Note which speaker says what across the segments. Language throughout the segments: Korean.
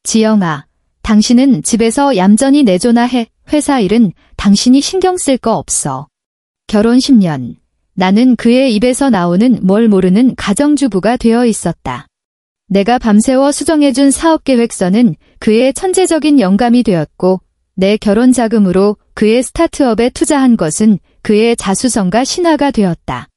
Speaker 1: 지영아, 당신은 집에서 얌전히 내조나 해. 회사 일은 당신이 신경 쓸 거 없어. 결혼 10년. 나는 그의 입에서 나오는 뭘 모르는 가정주부가 되어 있었다. 내가 밤새워 수정해준 사업계획서는 그의 천재적인 영감이 되었고, 내 결혼 자금으로 그의 스타트업에 투자한 것은 그의 자수성가 신화가 되었다.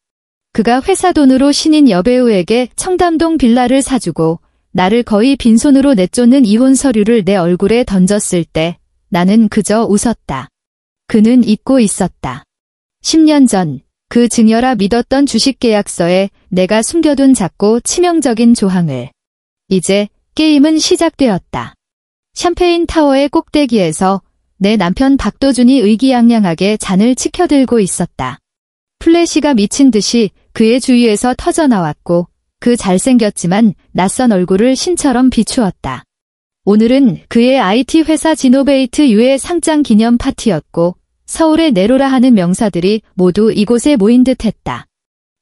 Speaker 1: 그가 회사 돈으로 신인 여배우에게 청담동 빌라를 사주고 나를 거의 빈손으로 내쫓는 이혼 서류를 내 얼굴에 던졌을 때 나는 그저 웃었다. 그는 잊고 있었다. 10년 전 그 증여라 믿었던 주식계약서에 내가 숨겨둔 작고 치명적인 조항을. 이제 게임은 시작되었다. 샴페인 타워의 꼭대기에서 내 남편 박도준이 의기양양하게 잔을 치켜들고 있었다. 플래시가 미친 듯이 그의 주위에서 터져나왔고 그 잘생겼지만 낯선 얼굴을 신처럼 비추었다. 오늘은 그의 IT 회사 지노베이트 유해 상장 기념 파티였고 서울의 네로라 하는 명사들이 모두 이곳에 모인 듯했다.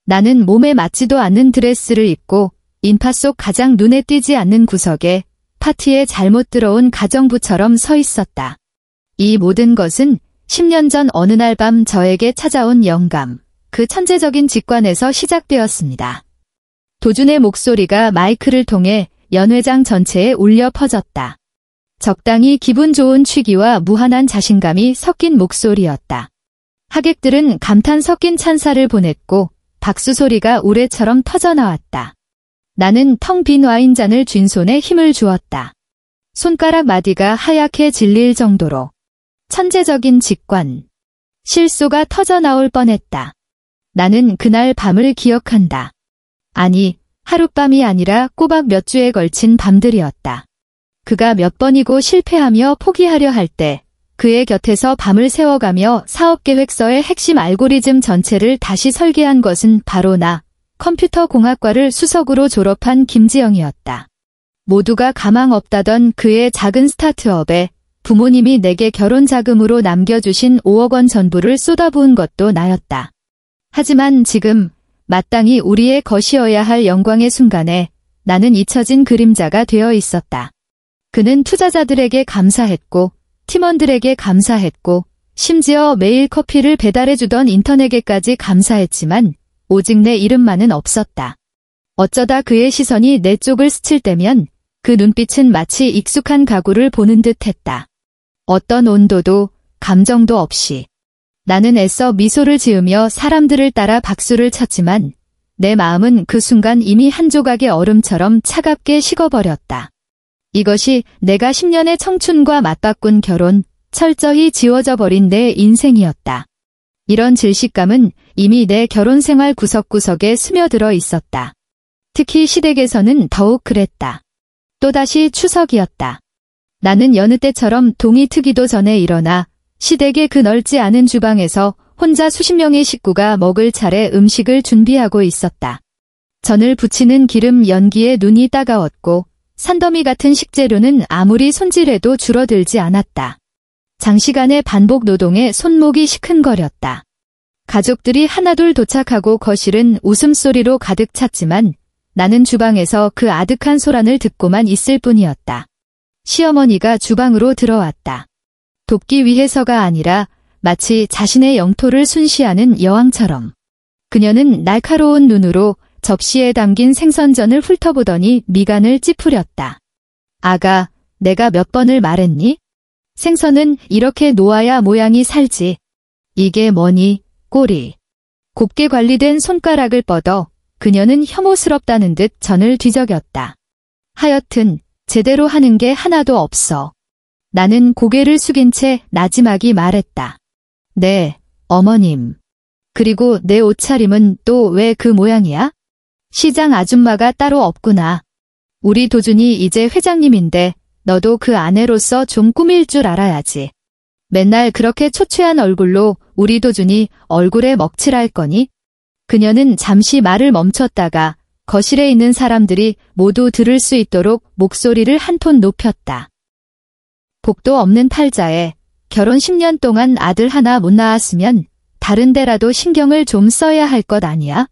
Speaker 1: 나는 몸에 맞지도 않는 드레스를 입고 인파 속 가장 눈에 띄지 않는 구석에 파티에 잘못 들어온 가정부처럼 서 있었다. 이 모든 것은 10년 전 어느 날 밤 저에게 찾아온 영감, 그 천재적인 직관에서 시작되었습니다. 도준의 목소리가 마이크를 통해 연회장 전체에 울려 퍼졌다. 적당히 기분 좋은 취기와 무한한 자신감이 섞인 목소리였다. 하객들은 감탄 섞인 찬사를 보냈고 박수 소리가 우레처럼 터져나왔다. 나는 텅 빈 와인잔을 쥔 손에 힘을 주었다. 손가락 마디가 하얗게 질릴 정도로. 천재적인 직관. 실소가 터져나올 뻔했다. 나는 그날 밤을 기억한다. 아니, 하룻밤이 아니라 꼬박 몇 주에 걸친 밤들이었다. 그가 몇 번이고 실패하며 포기하려 할 때 그의 곁에서 밤을 새워가며 사업계획서의 핵심 알고리즘 전체를 다시 설계한 것은 바로 나, 컴퓨터공학과를 수석으로 졸업한 김지영이었다. 모두가 가망 없다던 그의 작은 스타트업에 부모님이 내게 결혼 자금으로 남겨주신 5억 원 전부를 쏟아부은 것도 나였다. 하지만 지금 마땅히 우리의 것이어야 할 영광의 순간에 나는 잊혀진 그림자가 되어 있었다. 그는 투자자들에게 감사했고 팀원들에게 감사했고 심지어 매일 커피를 배달해주던 인턴에게까지 감사했지만 오직 내 이름만은 없었다. 어쩌다 그의 시선이 내 쪽을 스칠 때면 그 눈빛은 마치 익숙한 가구를 보는 듯했다. 어떤 온도도 감정도 없이. 나는 애써 미소를 지으며 사람들을 따라 박수를 쳤지만 내 마음은 그 순간 이미 한 조각의 얼음처럼 차갑게 식어버렸다. 이것이 내가 10년의 청춘과 맞바꾼 결혼, 철저히 지워져 버린 내 인생이었다. 이런 질식감은 이미 내 결혼 생활 구석구석에 스며들어 있었다. 특히 시댁에서는 더욱 그랬다. 또다시 추석이었다. 나는 여느 때처럼 동이 트기도 전에 일어나 시댁의 그 넓지 않은 주방에서 혼자 수십 명의 식구가 먹을 차례 음식을 준비하고 있었다. 전을 부치는 기름 연기에 눈이 따가웠고 산더미 같은 식재료는 아무리 손질해도 줄어들지 않았다. 장시간의 반복 노동에 손목이 시큰거렸다. 가족들이 하나둘 도착하고 거실은 웃음소리로 가득 찼지만 나는 주방에서 그 아득한 소란을 듣고만 있을 뿐이었다. 시어머니가 주방으로 들어왔다. 돕기 위해서가 아니라 마치 자신의 영토를 순시하는 여왕처럼. 그녀는 날카로운 눈으로 접시에 담긴 생선전을 훑어보더니 미간을 찌푸렸다. 아가, 내가 몇 번을 말했니? 생선은 이렇게 놓아야 모양이 살지. 이게 뭐니, 꼬리. 곱게 관리된 손가락을 뻗어 그녀는 혐오스럽다는 듯 전을 뒤적였다. 하여튼 제대로 하는 게 하나도 없어. 나는 고개를 숙인 채 나지막이 말했다. 네, 어머님. 그리고 내 옷차림은 또 왜 그 모양이야? 시장 아줌마가 따로 없구나. 우리 도준이 이제 회장님인데 너도 그 아내로서 좀 꾸밀 줄 알아야지. 맨날 그렇게 초췌한 얼굴로 우리 도준이 얼굴에 먹칠할 거니? 그녀는 잠시 말을 멈췄다가 거실에 있는 사람들이 모두 들을 수 있도록 목소리를 한 톤 높였다. 복도 없는 팔자에 결혼 10년 동안 아들 하나 못 낳았으면 다른 데라도 신경을 좀 써야 할 것 아니야?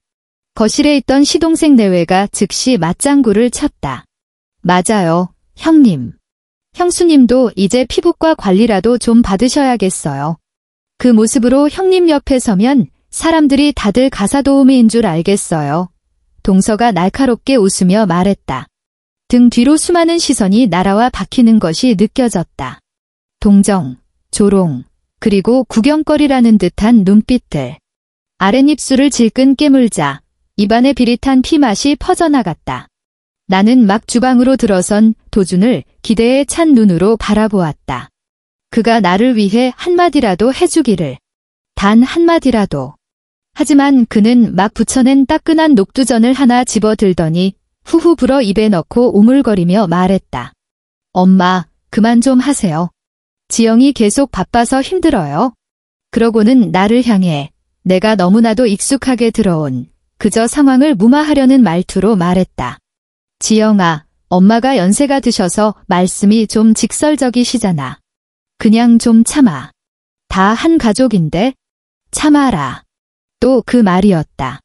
Speaker 1: 거실에 있던 시동생 내외가 즉시 맞장구를 쳤다. 맞아요, 형님. 형수님도 이제 피부과 관리라도 좀 받으셔야겠어요. 그 모습으로 형님 옆에 서면 사람들이 다들 가사도우미인 줄 알겠어요. 동서가 날카롭게 웃으며 말했다. 등 뒤로 수많은 시선이 날아와 박히는 것이 느껴졌다. 동정, 조롱, 그리고 구경거리라는 듯한 눈빛들. 아랫입술을 질끈 깨물자 입안에 비릿한 피맛이 퍼져나갔다. 나는 막 주방으로 들어선 도준을 기대에 찬 눈으로 바라보았다. 그가 나를 위해 한마디라도 해주기를. 단 한마디라도. 하지만 그는 막 부쳐낸 따끈한 녹두전을 하나 집어들더니 후후 불어 입에 넣고 오물거리며 말했다. 엄마, 그만 좀 하세요. 지영이 계속 바빠서 힘들어요. 그러고는 나를 향해 내가 너무나도 익숙하게 들어온 그저 상황을 무마하려는 말투로 말했다. 지영아, 엄마가 연세가 드셔서 말씀이 좀 직설적이시잖아. 그냥 좀 참아. 다 한 가족인데 참아라. 또 그 말이었다.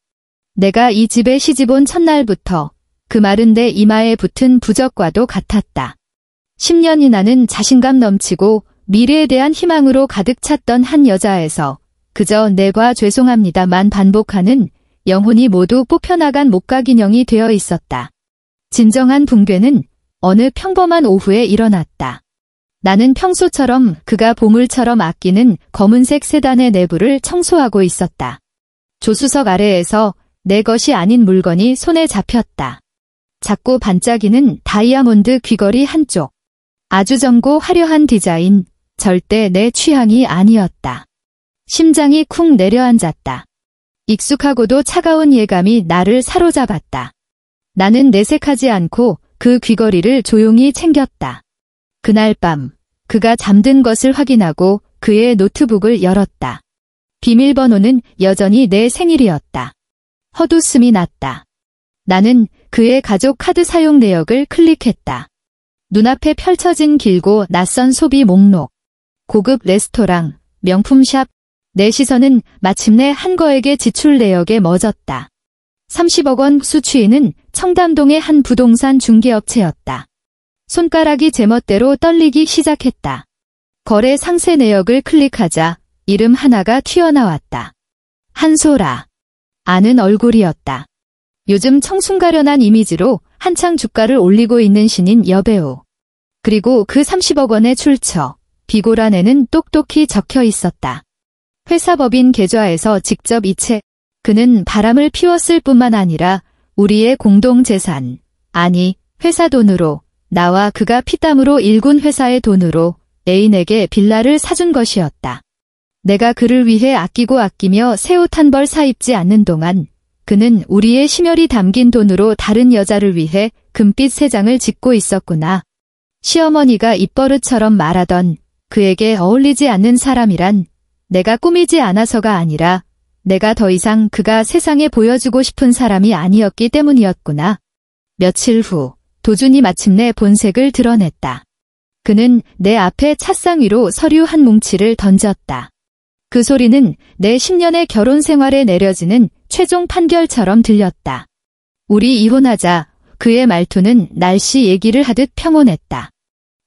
Speaker 1: 내가 이 집에 시집온 첫날부터 그 말은 내 이마에 붙은 부적과도 같았다. 10년이나는 자신감 넘치고 미래에 대한 희망으로 가득 찼던 한 여자에서 그저 내과 죄송합니다만 반복하는 영혼이 모두 뽑혀나간 목각인형이 되어 있었다. 진정한 붕괴는 어느 평범한 오후에 일어났다. 나는 평소처럼 그가 보물처럼 아끼는 검은색 세단의 내부를 청소하고 있었다. 조수석 아래에서 내 것이 아닌 물건이 손에 잡혔다. 작고 반짝이는 다이아몬드 귀걸이 한쪽. 아주 젊고 화려한 디자인, 절대 내 취향이 아니었다. 심장이 쿵 내려앉았다. 익숙하고도 차가운 예감이 나를 사로잡았다. 나는 내색하지 않고 그 귀걸이를 조용히 챙겼다. 그날 밤, 그가 잠든 것을 확인하고 그의 노트북을 열었다. 비밀번호는 여전히 내 생일이었다. 헛웃음이 났다. 나는 그의 가족 카드 사용 내역을 클릭했다. 눈앞에 펼쳐진 길고 낯선 소비 목록. 고급 레스토랑, 명품샵. 내 시선은 마침내 한 거액의 지출 내역에 멎었다. 30억 원 수취인은 청담동의 한 부동산 중개업체였다. 손가락이 제멋대로 떨리기 시작했다. 거래 상세 내역을 클릭하자 이름 하나가 튀어나왔다. 한소라. 아는 얼굴이었다. 요즘 청순가련한 이미지로 한창 주가를 올리고 있는 신인 여배우. 그리고 그 30억 원의 출처, 비고란에는 똑똑히 적혀 있었다. 회사 법인 계좌에서 직접 이체. 그는 바람을 피웠을 뿐만 아니라 우리의 공동재산, 아니 회사 돈으로, 나와 그가 피땀으로 일군 회사의 돈으로 애인에게 빌라를 사준 것이었다. 내가 그를 위해 아끼며 새 옷 한 벌 사입지 않는 동안 그는 우리의 심혈이 담긴 돈으로 다른 여자를 위해 금빛 세장을 짓고 있었구나. 시어머니가 입버릇처럼 말하던 그에게 어울리지 않는 사람이란 내가 꾸미지 않아서가 아니라 내가 더 이상 그가 세상에 보여주고 싶은 사람이 아니었기 때문이었구나. 며칠 후 도준이 마침내 본색을 드러냈다. 그는 내 앞에 찻상 위로 서류 한 뭉치를 던졌다. 그 소리는 내 10년의 결혼 생활에 내려지는 최종 판결처럼 들렸다. 우리 이혼하자. 그의 말투는 날씨 얘기를 하듯 평온했다.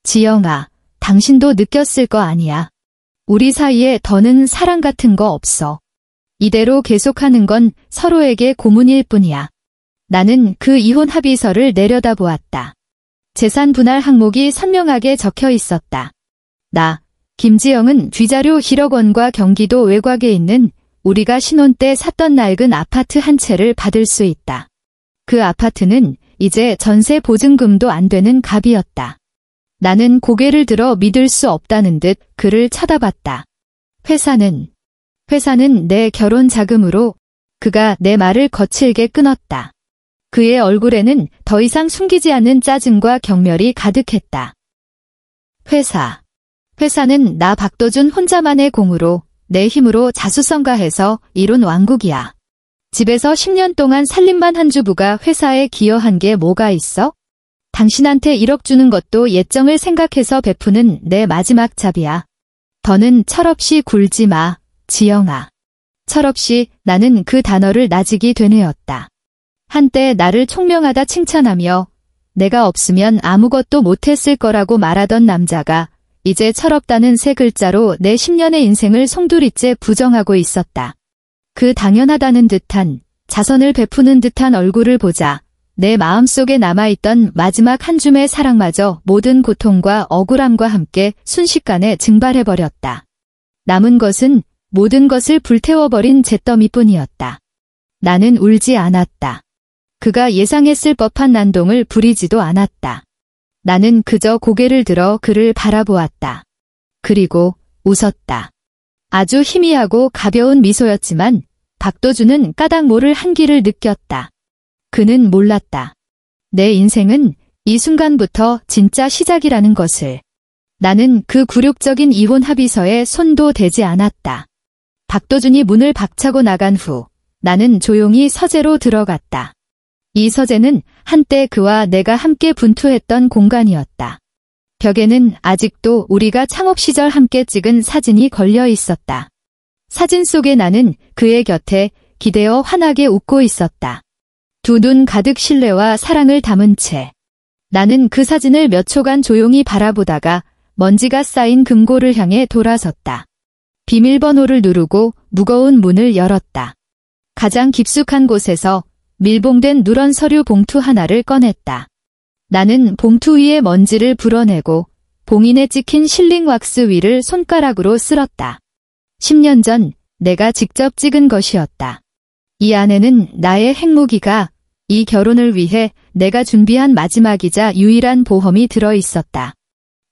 Speaker 1: 지영아, 당신도 느꼈을 거 아니야. 우리 사이에 더는 사랑 같은 거 없어. 이대로 계속하는 건 서로에게 고문일 뿐이야. 나는 그 이혼 합의서를 내려다보았다. 재산 분할 항목이 선명하게 적혀 있었다. 나, 김지영은 쥐자료 1억 원과 경기도 외곽에 있는 우리가 신혼 때 샀던 낡은 아파트 한 채를 받을 수 있다. 그 아파트는 이제 전세 보증금도 안 되는 값이었다. 나는 고개를 들어 믿을 수 없다는 듯 그를 쳐다봤다. 회사는 내 결혼 자금으로. 그가 내 말을 거칠게 끊었다. 그의 얼굴에는 더 이상 숨기지 않는 짜증과 경멸이 가득했다. 회사는 나 박도준 혼자만의 공으로 내 힘으로 자수성가해서 이룬 왕국이야. 집에서 10년 동안 살림만 한 주부가 회사에 기여한 게 뭐가 있어? 당신한테 1억 주는 것도 예정을 생각해서 베푸는 내 마지막 잡이야. 더는 철없이 굴지 마, 지영아. 철없이. 나는 그 단어를 나직이 되뇌었다. 한때 나를 총명하다 칭찬하며 내가 없으면 아무것도 못했을 거라고 말하던 남자가 이제 철없다는 세 글자로 내 10년의 인생을 송두리째 부정하고 있었다. 그 당연하다는 듯한, 자선을 베푸는 듯한 얼굴을 보자 내 마음속에 남아있던 마지막 한 줌의 사랑마저 모든 고통과 억울함과 함께 순식간에 증발해버렸다. 남은 것은 모든 것을 불태워버린 잿더미뿐이었다. 나는 울지 않았다. 그가 예상했을 법한 난동을 부리지도 않았다. 나는 그저 고개를 들어 그를 바라보았다. 그리고 웃었다. 아주 희미하고 가벼운 미소였지만 박도준은 까닭 모를 한기를 느꼈다. 그는 몰랐다. 내 인생은 이 순간부터 진짜 시작이라는 것을. 나는 그 굴욕적인 이혼 합의서에 손도 대지 않았다. 박도준이 문을 박차고 나간 후 나는 조용히 서재로 들어갔다. 이 서재는 한때 그와 내가 함께 분투했던 공간이었다. 벽에는 아직도 우리가 창업 시절 함께 찍은 사진이 걸려 있었다. 사진 속에 나는 그의 곁에 기대어 환하게 웃고 있었다. 두 눈 가득 신뢰와 사랑을 담은 채 나는 그 사진을 몇 초간 조용히 바라보다가 먼지가 쌓인 금고를 향해 돌아섰다. 비밀번호를 누르고 무거운 문을 열었다. 가장 깊숙한 곳에서 밀봉된 누런 서류 봉투 하나를 꺼냈다. 나는 봉투 위에 먼지를 불어내고 봉인에 찍힌 실링 왁스 위를 손가락으로 쓸었다. 10년 전 내가 직접 찍은 것이었다. 이 안에는 나의 핵무기가, 이 결혼을 위해 내가 준비한 마지막이자 유일한 보험이 들어 있었다.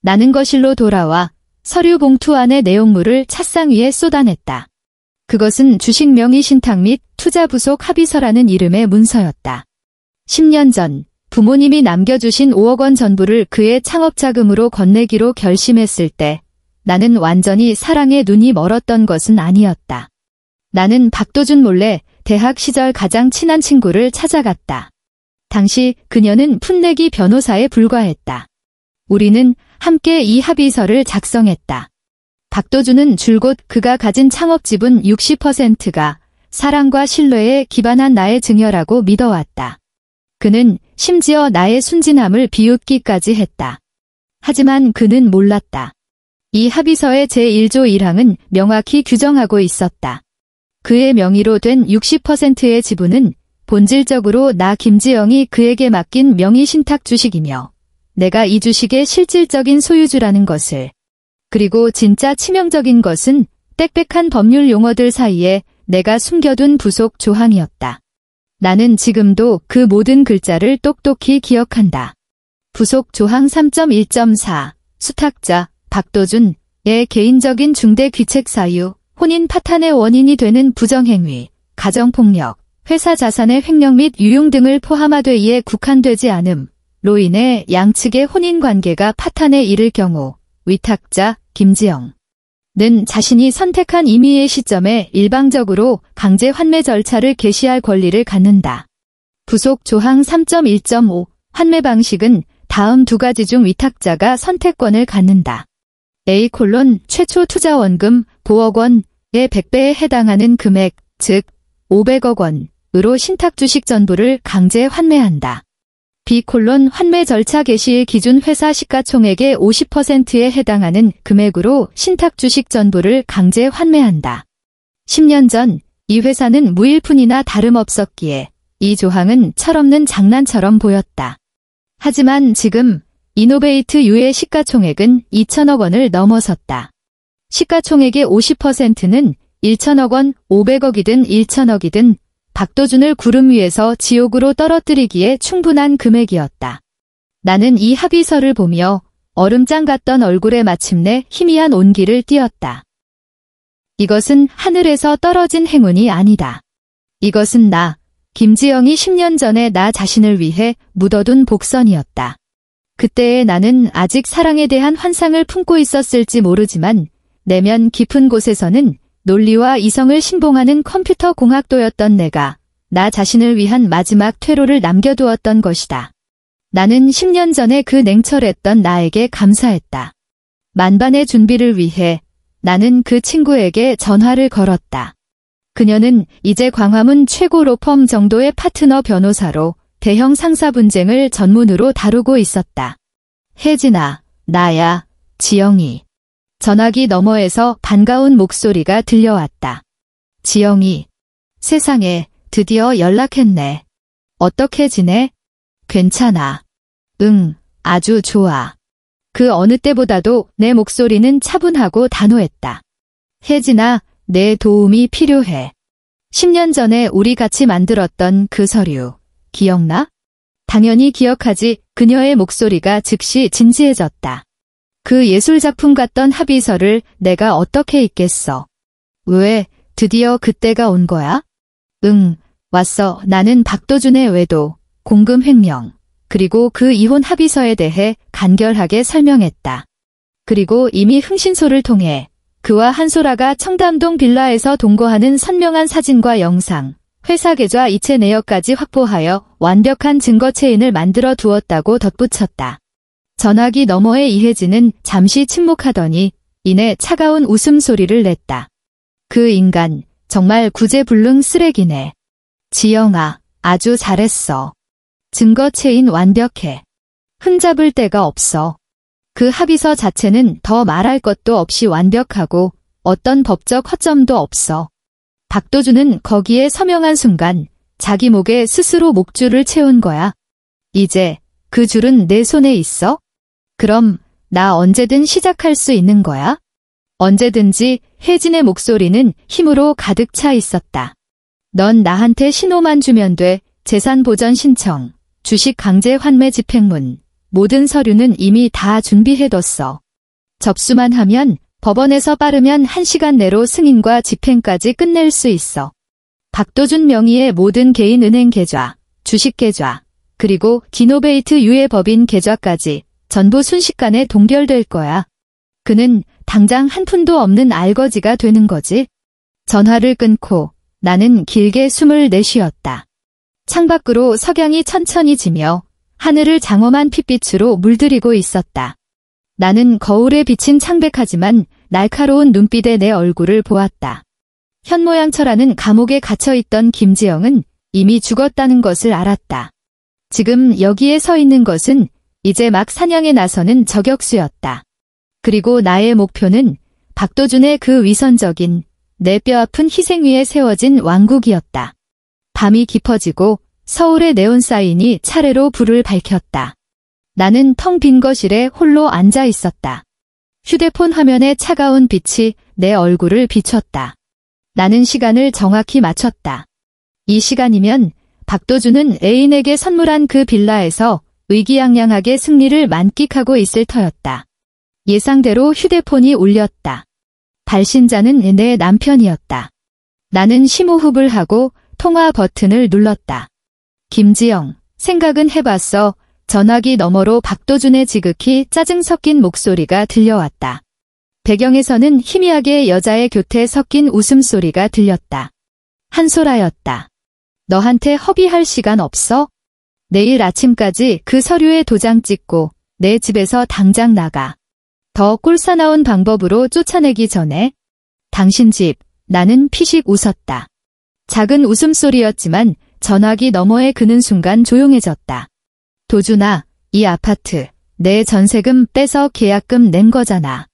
Speaker 1: 나는 거실로 돌아와 서류 봉투 안의 내용물을 찻상 위에 쏟아냈다. 그것은 주식 명의 신탁 및 투자 부속 합의서라는 이름의 문서였다. 10년 전 부모님이 남겨주신 5억 원 전부를 그의 창업 자금으로 건네기로 결심했을 때 나는 완전히 사랑에 눈이 멀었던 것은 아니었다. 나는 박도준 몰래 대학 시절 가장 친한 친구를 찾아갔다. 당시 그녀는 풋내기 변호사에 불과했다. 우리는 함께 이 합의서를 작성했다. 박도준은 줄곧 그가 가진 창업 지분 60%가 사랑과 신뢰에 기반한 나의 증여라고 믿어왔다. 그는 심지어 나의 순진함을 비웃기까지 했다. 하지만 그는 몰랐다. 이 합의서의 제1조 1항은 명확히 규정하고 있었다. 그의 명의로 된 60%의 지분은 본질적으로 나 김지영이 그에게 맡긴 명의신탁 주식이며 내가 이 주식의 실질적인 소유주라는 것을. 그리고 진짜 치명적인 것은 빽빽한 법률 용어들 사이에 내가 숨겨둔 부속 조항이었다. 나는 지금도 그 모든 글자를 똑똑히 기억한다. 부속 조항 3.1.4 수탁자 박도준의 개인적인 중대 귀책 사유, 혼인 파탄의 원인이 되는 부정행위, 가정폭력, 회사 자산의 횡령 및 유용 등을 포함하되 이에 국한되지 않음로 인해 양측의 혼인관계가 파탄에 이를 경우 위탁자 김지영은 자신이 선택한 임의의 시점에 일방적으로 강제 환매 절차를 개시할 권리를 갖는다. 부속 조항 3.1.5 환매 방식은 다음 두 가지 중 위탁자가 선택권을 갖는다. A: 최초 투자 원금 5억 원의 100배에 해당하는 금액, 즉 500억 원으로 신탁 주식 전부를 강제 환매한다. B: 환매 절차 개시일 기준 회사 시가총액의 50%에 해당하는 금액으로 신탁 주식 전부를 강제 환매한다. 10년 전 이 회사는 무일푼이나 다름없었기에 이 조항은 철없는 장난처럼 보였다. 하지만 지금 이노베이트 U의 시가총액은 2천억 원을 넘어섰다. 시가총액의 50%는 1천억 원, 500억이든 1천억이든 박도준을 구름 위에서 지옥으로 떨어뜨리기에 충분한 금액이었다. 나는 이 합의서를 보며 얼음장 같던 얼굴에 마침내 희미한 온기를 띄었다. 이것은 하늘에서 떨어진 행운이 아니다. 이것은 나, 김지영이 10년 전에 나 자신을 위해 묻어둔 복선이었다. 그때의 나는 아직 사랑에 대한 환상을 품고 있었을지 모르지만 내면 깊은 곳에서는 논리와 이성을 신봉하는 컴퓨터 공학도였던 내가 나 자신을 위한 마지막 퇴로를 남겨두었던 것이다. 나는 10년 전에 그 냉철했던 나에게 감사했다. 만반의 준비를 위해 나는 그 친구에게 전화를 걸었다. 그녀는 이제 광화문 최고 로펌 정도의 파트너 변호사로 대형 상사 분쟁을 전문으로 다루고 있었다. 혜진아, 나야, 지영이. 전화기 너머에서 반가운 목소리가 들려왔다. 지영이. 세상에, 드디어 연락했네. 어떻게 지내? 괜찮아. 응, 아주 좋아. 그 어느 때보다도 내 목소리는 차분하고 단호했다. 혜진아, 내 도움이 필요해. 10년 전에 우리 같이 만들었던 그 서류, 기억나? 당연히 기억하지. 그녀의 목소리가 즉시 진지해졌다. 그 예술작품 같던 합의서를 내가 어떻게 읽겠어? 왜, 드디어 그때가 온 거야? 응, 왔어. 나는 박도준의 외도, 공금 횡령, 그리고 그 이혼 합의서에 대해 간결하게 설명했다. 그리고 이미 흥신소를 통해 그와 한소라가 청담동 빌라에서 동거하는 선명한 사진과 영상, 회사 계좌 이체 내역까지 확보하여 완벽한 증거 체인을 만들어 두었다고 덧붙였다. 전화기 너머의 이혜진은 잠시 침묵하더니 이내 차가운 웃음소리를 냈다. 그 인간, 정말 구제불능 쓰레기네. 지영아, 아주 잘했어. 증거 체인 완벽해. 흠잡을 데가 없어. 그 합의서 자체는 더 말할 것도 없이 완벽하고 어떤 법적 허점도 없어. 박도준은 거기에 서명한 순간 자기 목에 스스로 목줄을 채운 거야. 이제 그 줄은 내 손에 있어? 그럼 나 언제든 시작할 수 있는 거야? 언제든지. 혜진의 목소리는 힘으로 가득 차 있었다. 넌 나한테 신호만 주면 돼. 재산 보전 신청, 주식 강제 환매 집행문, 모든 서류는 이미 다 준비해뒀어. 접수만 하면 법원에서 빠르면 1시간 내로 승인과 집행까지 끝낼 수 있어. 박도준 명의의 모든 개인 은행 계좌, 주식 계좌, 그리고 디노베이트 유예 법인 계좌까지 전부 순식간에 동결될 거야. 그는 당장 한 푼도 없는 알거지가 되는 거지. 전화를 끊고 나는 길게 숨을 내쉬었다. 창밖으로 석양이 천천히 지며 하늘을 장엄한 핏빛으로 물들이고 있었다. 나는 거울에 비친 창백하지만 날카로운 눈빛의 내 얼굴을 보았다. 현모양처라는 감옥에 갇혀있던 김지영은 이미 죽었다는 것을 알았다. 지금 여기에 서 있는 것은 이제 막 사냥에 나서는 저격수였다. 그리고 나의 목표는 박도준의 그 위선적인 내 뼈아픈 희생 위에 세워진 왕국이었다. 밤이 깊어지고 서울의 네온사인이 차례로 불을 밝혔다. 나는 텅 빈 거실에 홀로 앉아 있었다. 휴대폰 화면의 차가운 빛이 내 얼굴을 비췄다. 나는 시간을 정확히 맞췄다. 이 시간이면 박도준은 애인에게 선물한 그 빌라에서 의기양양하게 승리를 만끽하고 있을 터였다. 예상대로 휴대폰이 울렸다. 발신자는 내 남편이었다. 나는 심호흡을 하고 통화 버튼을 눌렀다. 김지영, 생각은 해봤어. 전화기 너머로 박도준의 지극히 짜증 섞인 목소리가 들려왔다. 배경에서는 희미하게 여자의 교태 섞인 웃음소리가 들렸다. 한소라였다. 너한테 허비할 시간 없어? 내일 아침까지 그 서류에 도장 찍고 내 집에서 당장 나가. 더 꼴사나운 방법으로 쫓아내기 전에. 당신 집. 나는 피식 웃었다. 작은 웃음소리였지만 전화기 너머에 그는 순간 조용해졌다. 도준아, 이 아파트 내 전세금 빼서 계약금 낸 거잖아.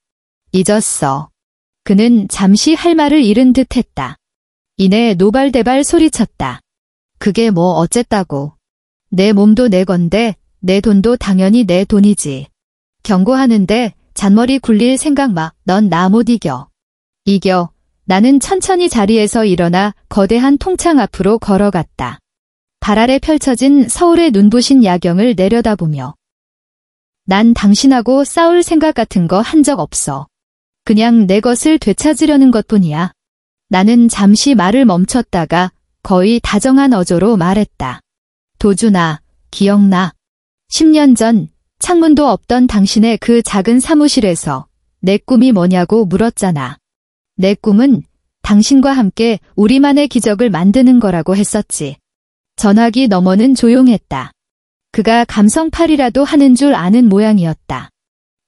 Speaker 1: 잊었어. 그는 잠시 할 말을 잃은 듯 했다. 이내 노발대발 소리쳤다. 그게 뭐 어쨌다고. 내 몸도 내 건데 내 돈도 당연히 내 돈이지. 경고하는데 잔머리 굴릴 생각 마. 넌 나 못 이겨. 이겨. 나는 천천히 자리에서 일어나 거대한 통창 앞으로 걸어갔다. 발 아래 펼쳐진 서울의 눈부신 야경을 내려다보며. 난 당신하고 싸울 생각 같은 거 한 적 없어. 그냥 내 것을 되찾으려는 것뿐이야. 나는 잠시 말을 멈췄다가 거의 다정한 어조로 말했다. 도준아, 기억나? 10년 전 창문도 없던 당신의 그 작은 사무실에서 내 꿈이 뭐냐고 물었잖아. 내 꿈은 당신과 함께 우리만의 기적을 만드는 거라고 했었지. 전화기 너머는 조용했다. 그가 감성팔이라도 하는 줄 아는 모양이었다.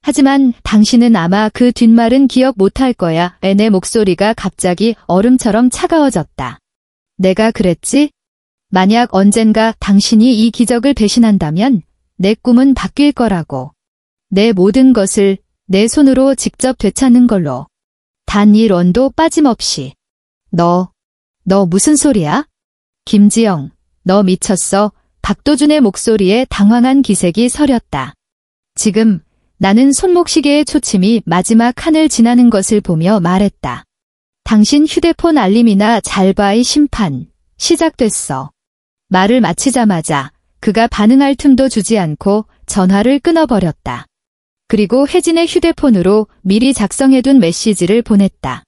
Speaker 1: 하지만 당신은 아마 그 뒷말은 기억 못할 거야. 내 목소리가 갑자기 얼음처럼 차가워졌다. 내가 그랬지? 만약 언젠가 당신이 이 기적을 배신한다면 내 꿈은 바뀔 거라고. 내 모든 것을 내 손으로 직접 되찾는 걸로. 단 1원도 빠짐없이. 너 무슨 소리야? 김지영, 너 미쳤어. 박도준의 목소리에 당황한 기색이 서렸다. 지금 나는 손목시계의 초침이 마지막 칸을 지나는 것을 보며 말했다. 당신 휴대폰 알림이나 잘 봐의 심판, 시작됐어. 말을 마치자마자 그가 반응할 틈도 주지 않고 전화를 끊어버렸다. 그리고 혜진의 휴대폰으로 미리 작성해둔 메시지를 보냈다.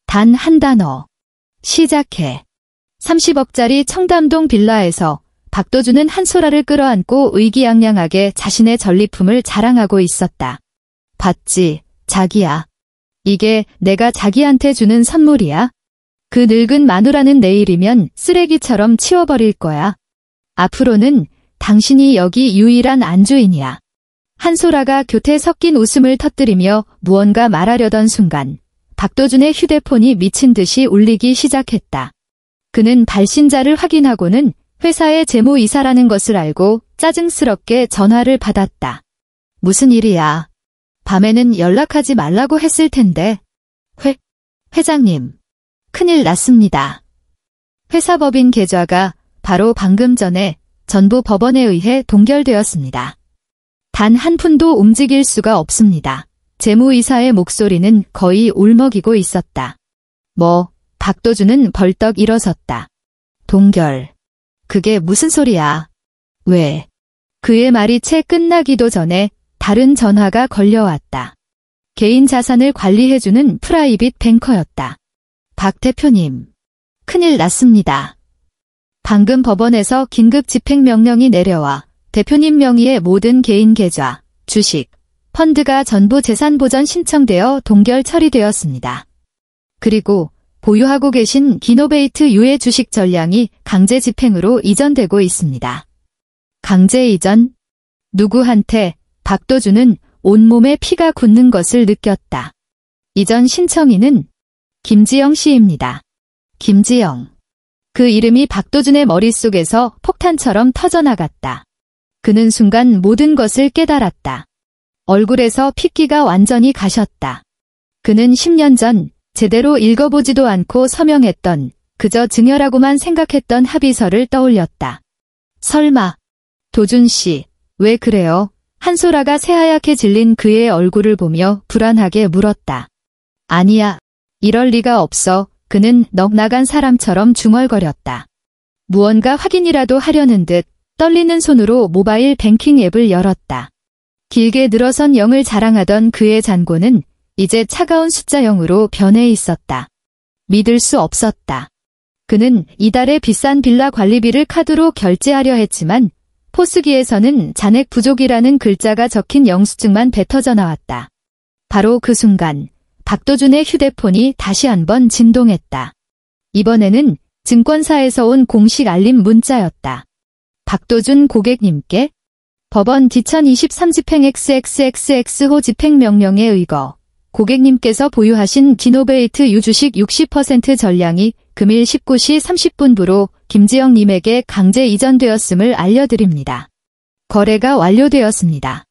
Speaker 1: 단 한 단어. 시작해. 30억짜리 청담동 빌라에서 박도준은 한소라를 끌어안고 의기양양하게 자신의 전리품을 자랑하고 있었다. 봤지, 자기야. 이게 내가 자기한테 주는 선물이야. 그 늙은 마누라는 내일이면 쓰레기처럼 치워버릴 거야. 앞으로는 당신이 여기 유일한 안주인이야. 한소라가 곁에 섞인 웃음을 터뜨리며 무언가 말하려던 순간 박도준의 휴대폰이 미친 듯이 울리기 시작했다. 그는 발신자를 확인하고는 회사의 재무이사라는 것을 알고 짜증스럽게 전화를 받았다. 무슨 일이야? 밤에는 연락하지 말라고 했을 텐데. 회장님. 큰일 났습니다. 회사법인 계좌가 바로 방금 전에 전부 법원에 의해 동결되었습니다. 단 한 푼도 움직일 수가 없습니다. 재무이사의 목소리는 거의 울먹이고 있었다. 박도준은 벌떡 일어섰다. 동결. 그게 무슨 소리야? 왜? 그의 말이 채 끝나기도 전에 다른 전화가 걸려왔다. 개인 자산을 관리해주는 프라이빗 뱅커였다. 박 대표님. 큰일 났습니다. 방금 법원에서 긴급 집행명령이 내려와 대표님 명의의 모든 개인 계좌, 주식, 펀드가 전부 재산보전 신청되어 동결 처리되었습니다. 그리고 보유하고 계신 기노베이트 유의 주식 전량이 강제 집행으로 이전되고 있습니다. 강제 이전? 누구한테? 박도준은 온몸에 피가 굳는 것을 느꼈다. 이전 신청인은 김지영 씨입니다. 김지영. 그 이름이 박도준의 머릿속에서 폭탄처럼 터져나갔다. 그는 순간 모든 것을 깨달았다. 얼굴에서 핏기가 완전히 가셨다. 그는 10년 전 제대로 읽어보지도 않고 서명했던 그저 증여라고만 생각했던 합의서를 떠올렸다. 설마, 도준 씨, 왜 그래요? 한소라가 새하얗게 질린 그의 얼굴을 보며 불안하게 물었다. 아니야, 이럴 리가 없어. 그는 넋나간 사람처럼 중얼거렸다. 무언가 확인이라도 하려는 듯 떨리는 손으로 모바일 뱅킹 앱을 열었다. 길게 늘어선 0을 자랑하던 그의 잔고는 이제 차가운 숫자 0으로 변해 있었다. 믿을 수 없었다. 그는 이달의 비싼 빌라 관리비를 카드로 결제하려 했지만 포스기에서는 잔액 부족이라는 글자가 적힌 영수증만 뱉어져 나왔다. 바로 그 순간 박도준의 휴대폰이 다시 한번 진동했다. 이번에는 증권사에서 온 공식 알림 문자였다. 박도준 고객님께 법원 D1023집행 XXXX호 집행명령에 의거 고객님께서 보유하신 기노베이트 유주식 60% 전량이 금일 19시 30분부로 김지영님에게 강제 이전되었음을 알려드립니다. 거래가 완료되었습니다.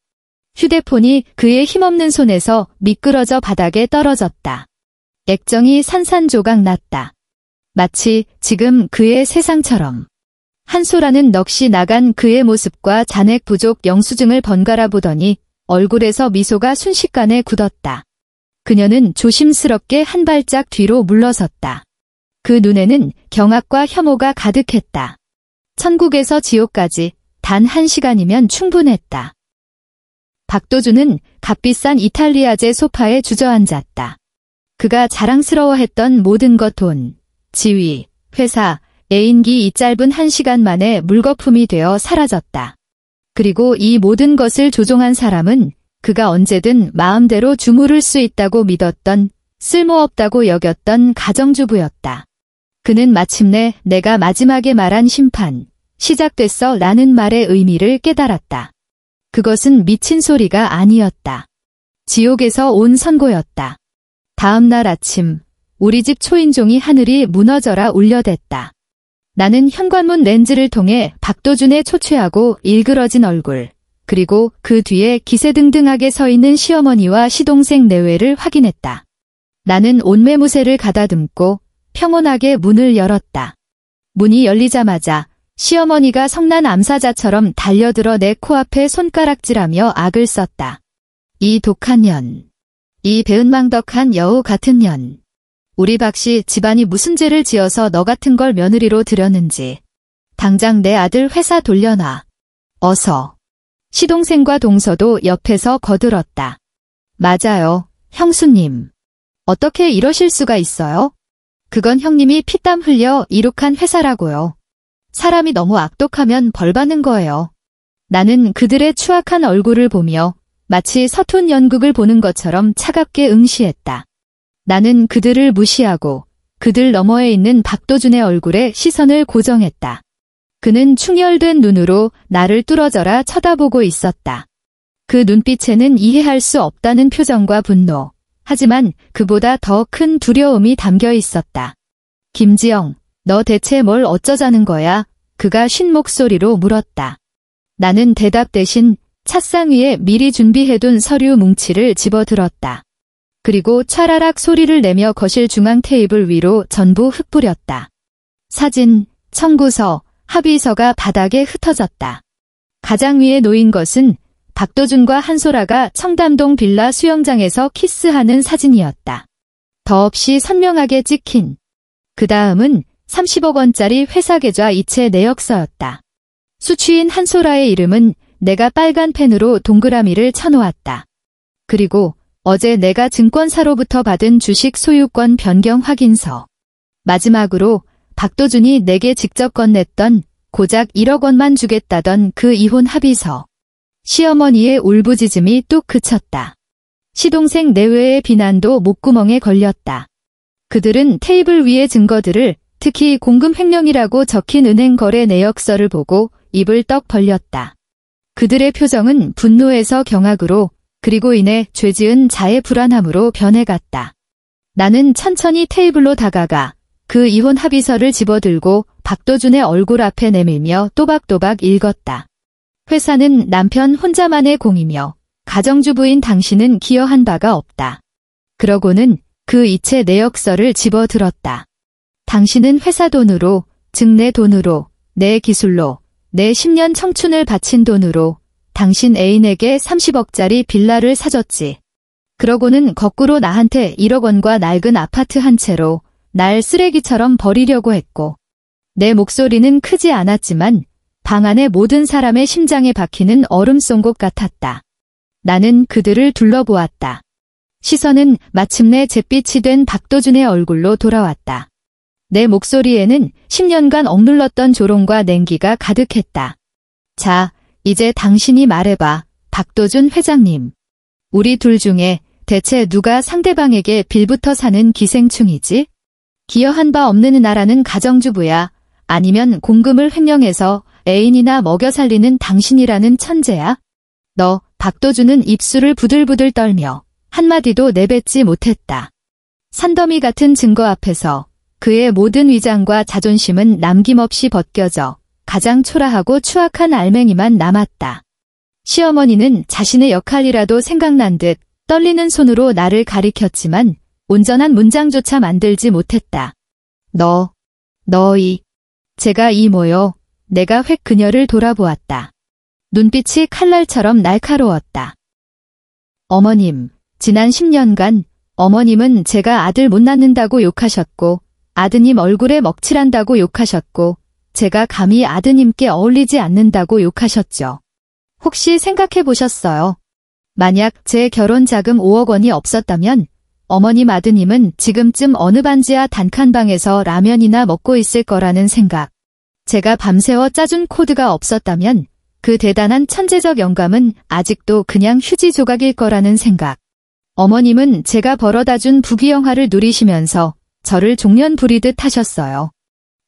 Speaker 1: 휴대폰이 그의 힘없는 손에서 미끄러져 바닥에 떨어졌다. 액정이 산산조각 났다. 마치 지금 그의 세상처럼. 한소라는 넋이 나간 그의 모습과 잔액 부족 영수증을 번갈아 보더니 얼굴에서 미소가 순식간에 굳었다. 그녀는 조심스럽게 한 발짝 뒤로 물러섰다. 그 눈에는 경악과 혐오가 가득했다. 천국에서 지옥까지 단 1시간이면 충분했다. 박도준은 값비싼 이탈리아제 소파에 주저앉았다. 그가 자랑스러워했던 모든 것 돈, 지위, 회사, 애인기 이 짧은 1시간 만에 물거품이 되어 사라졌다. 그리고 이 모든 것을 조종한 사람은 그가 언제든 마음대로 주무를 수 있다고 믿었던, 쓸모없다고 여겼던 가정주부였다. 그는 마침내 내가 마지막에 말한 심판, 시작됐어 라는 말의 의미를 깨달았다. 그것은 미친 소리가 아니었다. 지옥에서 온 선고였다. 다음 날 아침, 우리 집 초인종이 하늘이 무너져라 울려댔다. 나는 현관문 렌즈를 통해 박도준의 초췌하고 일그러진 얼굴, 그리고 그 뒤에 기세등등하게 서 있는 시어머니와 시동생 내외를 확인했다. 나는 옷매무새를 가다듬고 평온하게 문을 열었다. 문이 열리자마자 시어머니가 성난 암사자처럼 달려들어 내 코앞에 손가락질하며 악을 썼다. 이 독한 년. 이 배은망덕한 여우 같은 년. 우리 박씨 집안이 무슨 죄를 지어서 너 같은 걸 며느리로 들였는지. 당장 내 아들 회사 돌려놔. 어서. 시동생과 동서도 옆에서 거들었다. 맞아요, 형수님. 어떻게 이러실 수가 있어요? 그건 형님이 피땀 흘려 이룩한 회사라고요. 사람이 너무 악독하면 벌 받는 거예요. 나는 그들의 추악한 얼굴을 보며 마치 서툰 연극을 보는 것처럼 차갑게 응시했다. 나는 그들을 무시하고 그들 너머에 있는 박도준의 얼굴에 시선을 고정했다. 그는 충혈된 눈으로 나를 뚫어져라 쳐다보고 있었다. 그 눈빛에는 이해할 수 없다는 표정과 분노, 하지만 그보다 더 큰 두려움이 담겨 있었다. 김지영, 너 대체 뭘 어쩌자는 거야? 그가 쉰 목소리로 물었다. 나는 대답 대신 찻상 위에 미리 준비해둔 서류 뭉치를 집어들었다. 그리고 촤라락 소리를 내며 거실 중앙 테이블 위로 전부 흩뿌렸다. 사진, 청구서, 합의서가 바닥에 흩어졌다. 가장 위에 놓인 것은 박도준과 한소라가 청담동 빌라 수영장에서 키스하는 사진이었다. 더없이 선명하게 찍힌. 그 다음은 30억 원짜리 회사 계좌 이체 내역서였다. 수취인 한소라의 이름은 내가 빨간 펜으로 동그라미를 쳐놓았다. 그리고 어제 내가 증권사로부터 받은 주식 소유권 변경 확인서. 마지막으로 박도준이 내게 직접 건넸던 고작 1억 원만 주겠다던 그 이혼 합의서. 시어머니의 울부짖음이 뚝 그쳤다. 시동생 내외의 비난도 목구멍에 걸렸다. 그들은 테이블 위의 증거들을, 특히 공금 횡령이라고 적힌 은행 거래 내역서를 보고 입을 떡 벌렸다. 그들의 표정은 분노에서 경악으로, 그리고 이내 죄지은 자의 불안함으로 변해갔다. 나는 천천히 테이블로 다가가 그 이혼 합의서를 집어들고 박도준의 얼굴 앞에 내밀며 또박또박 읽었다. 회사는 남편 혼자만의 공이며 가정주부인 당신은 기여한 바가 없다. 그러고는 그 이체 내역서를 집어들었다. 당신은 회사 돈으로, 즉 내 돈으로, 내 기술로, 내 10년 청춘을 바친 돈으로 당신 애인에게 30억짜리 빌라를 사줬지. 그러고는 거꾸로 나한테 1억 원과 낡은 아파트 한 채로 날 쓰레기처럼 버리려고 했고, 내 목소리는 크지 않았지만 방 안의 모든 사람의 심장에 박히는 얼음 송곳 같았다. 나는 그들을 둘러보았다. 시선은 마침내 잿빛이 된 박도준의 얼굴로 돌아왔다. 내 목소리에는 10년간 억눌렀던 조롱과 냉기가 가득했다. 자, 이제 당신이 말해봐, 박도준 회장님. 우리 둘 중에 대체 누가 상대방에게 빌부터 사는 기생충이지? 기여한 바 없는 나라는 가정주부야? 아니면 공금을 횡령해서 애인이나 먹여 살리는 당신이라는 천재야? 너, 박도준은 입술을 부들부들 떨며 한마디도 내뱉지 못했다. 산더미 같은 증거 앞에서 그의 모든 위장과 자존심은 남김없이 벗겨져 가장 초라하고 추악한 알맹이만 남았다. 시어머니는 자신의 역할이라도 생각난 듯 떨리는 손으로 나를 가리켰지만 온전한 문장조차 만들지 못했다. 제가 이모요. 내가 획 그녀를 돌아보았다. 눈빛이 칼날처럼 날카로웠다. 어머님, 지난 10년간 어머님은 제가 아들 못 낳는다고 욕하셨고, 아드님 얼굴에 먹칠한다고 욕하셨고, 제가 감히 아드님께 어울리지 않는다고 욕하셨죠. 혹시 생각해 보셨어요? 만약 제 결혼 자금 5억 원이 없었다면 어머님 아드님은 지금쯤 어느 반지하 단칸방에서 라면이나 먹고 있을 거라는 생각. 제가 밤새워 짜준 코드가 없었다면 그 대단한 천재적 영감은 아직도 그냥 휴지 조각일 거라는 생각. 어머님은 제가 벌어다준 부귀영화를 누리시면서 저를 종년 부리듯 하셨어요.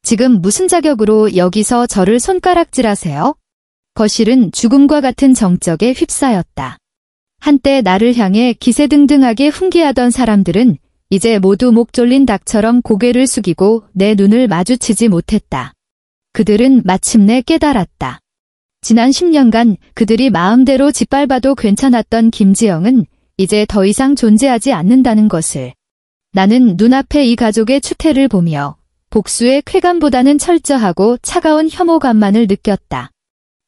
Speaker 1: 지금 무슨 자격으로 여기서 저를 손가락질하세요? 거실은 죽음과 같은 정적에 휩싸였다. 한때 나를 향해 기세등등하게 훈계하던 사람들은 이제 모두 목 졸린 닭처럼 고개를 숙이고 내 눈을 마주치지 못했다. 그들은 마침내 깨달았다. 지난 10년간 그들이 마음대로 짓밟아도 괜찮았던 김지영은 이제 더 이상 존재하지 않는다는 것을. 나는 눈앞에 이 가족의 추태를 보며 복수의 쾌감보다는 철저하고 차가운 혐오감만을 느꼈다.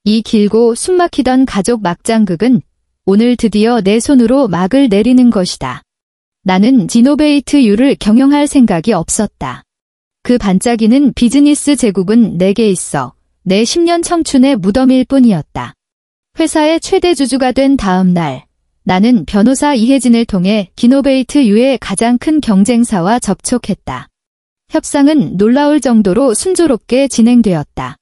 Speaker 1: 이 길고 숨막히던 가족 막장극은 오늘 드디어 내 손으로 막을 내리는 것이다. 나는 지노베이트 U를 경영할 생각이 없었다. 그 반짝이는 비즈니스 제국은 내게 있어 내 10년 청춘의 무덤일 뿐이었다. 회사의 최대 주주가 된 다음 날, 나는 변호사 이혜진을 통해 기노베이트 U의 가장 큰 경쟁사와 접촉했다. 협상은 놀라울 정도로 순조롭게 진행되었다.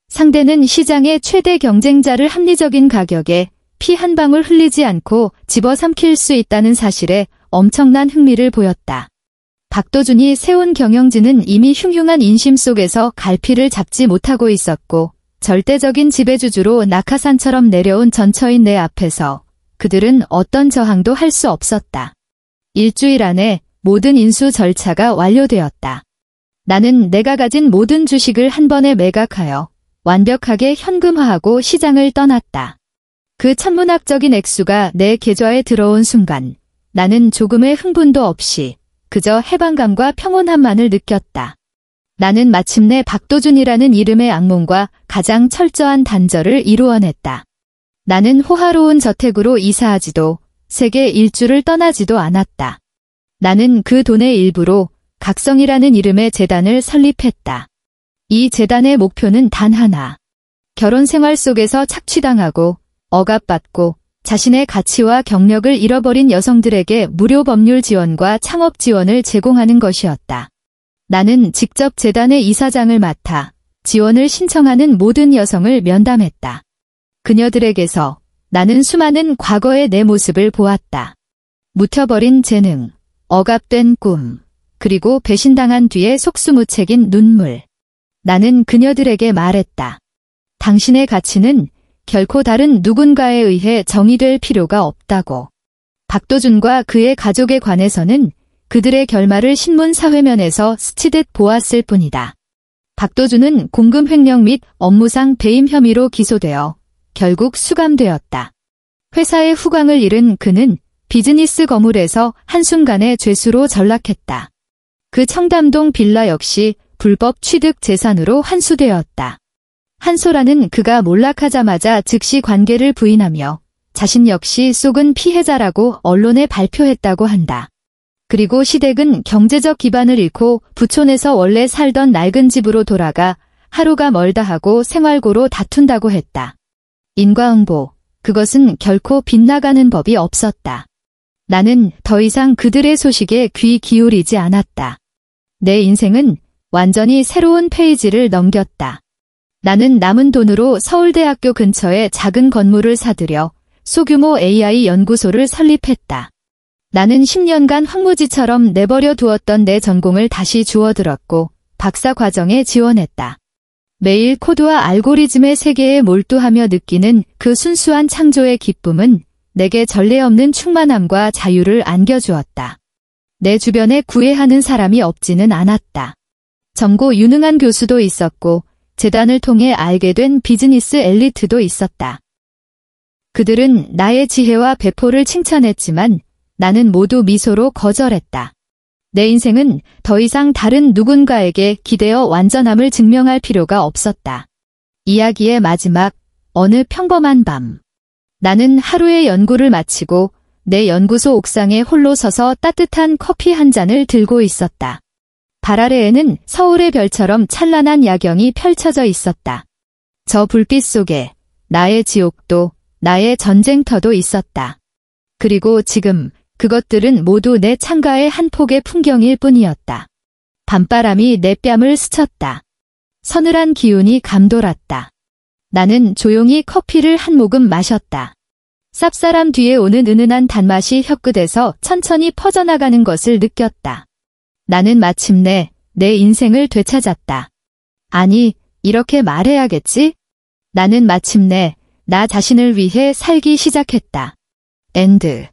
Speaker 1: 상대는 시장의 최대 경쟁자를 합리적인 가격에 피 한 방울 흘리지 않고 집어삼킬 수 있다는 사실에 엄청난 흥미를 보였다. 박도준이 세운 경영진은 이미 흉흉한 인심 속에서 갈피를 잡지 못하고 있었고 절대적인 지배주주로 낙하산처럼 내려온 전처인 내 앞에서 그들은 어떤 저항도 할 수 없었다. 일주일 안에 모든 인수 절차가 완료되었다. 나는 내가 가진 모든 주식을 한 번에 매각하여 완벽하게 현금화하고 시장을 떠났다. 그 천문학적인 액수가 내 계좌에 들어온 순간 나는 조금의 흥분도 없이 그저 해방감과 평온함만을 느꼈다. 나는 마침내 박도준이라는 이름의 악몽과 가장 철저한 단절을 이루어냈다. 나는 호화로운 저택으로 이사하지도 세계 일주를 떠나지도 않았다. 나는 그 돈의 일부로 각성이라는 이름의 재단을 설립했다. 이 재단의 목표는 단 하나. 결혼 생활 속에서 착취당하고 억압받고 자신의 가치와 경력을 잃어버린 여성들에게 무료 법률 지원과 창업 지원을 제공하는 것이었다. 나는 직접 재단의 이사장을 맡아 지원을 신청하는 모든 여성을 면담했다. 그녀들에게서 나는 수많은 과거의 내 모습을 보았다. 묻혀버린 재능, 억압된 꿈, 그리고 배신당한 뒤에 속수무책인 눈물. 나는 그녀들에게 말했다. 당신의 가치는 결코 다른 누군가에 의해 정의될 필요가 없다고. 박도준과 그의 가족에 관해서는 그들의 결말을 신문 사회면에서 스치듯 보았을 뿐이다. 박도준은 공금 횡령 및 업무상 배임 혐의로 기소되어 결국 수감되었다. 회사의 후광을 잃은 그는 비즈니스 거물에서 한순간에 죄수로 전락했다. 그 청담동 빌라 역시 불법 취득 재산으로 환수되었다. 한소라는 그가 몰락하자마자 즉시 관계를 부인하며 자신 역시 쏘은 피해자라고 언론에 발표했다고 한다. 그리고 시댁은 경제적 기반을 잃고 부촌에서 원래 살던 낡은 집으로 돌아가 하루가 멀다 하고 생활고로 다툰다고 했다. 인과응보, 그것은 결코 빗나가는 법이 없었다. 나는 더 이상 그들의 소식에 귀 기울이지 않았다. 내 인생은 완전히 새로운 페이지를 넘겼다. 나는 남은 돈으로 서울대학교 근처에 작은 건물을 사들여 소규모 AI 연구소를 설립했다. 나는 10년간 황무지처럼 내버려 두었던 내 전공을 다시 주워들었고 박사 과정에 지원했다. 매일 코드와 알고리즘의 세계에 몰두하며 느끼는 그 순수한 창조의 기쁨은 내게 전례 없는 충만함과 자유를 안겨주었다. 내 주변에 구애하는 사람이 없지는 않았다. 젊고 유능한 교수도 있었고 재단을 통해 알게 된 비즈니스 엘리트도 있었다. 그들은 나의 지혜와 배포를 칭찬했지만 나는 모두 미소로 거절했다. 내 인생은 더 이상 다른 누군가에게 기대어 완전함을 증명할 필요가 없었다. 이야기의 마지막, 어느 평범한 밤. 나는 하루의 연구를 마치고 내 연구소 옥상에 홀로 서서 따뜻한 커피 한 잔을 들고 있었다. 발 아래에는 서울의 별처럼 찬란한 야경이 펼쳐져 있었다. 저 불빛 속에 나의 지옥도 나의 전쟁터도 있었다. 그리고 지금 그것들은 모두 내 창가의 한 폭의 풍경일 뿐이었다. 밤바람이 내 뺨을 스쳤다. 서늘한 기운이 감돌았다. 나는 조용히 커피를 한 모금 마셨다. 쌉쌀함 뒤에 오는 은은한 단맛이 혀끝에서 천천히 퍼져나가는 것을 느꼈다. 나는 마침내 내 인생을 되찾았다. 아니, 이렇게 말해야겠지? 나는 마침내 나 자신을 위해 살기 시작했다. 엔드.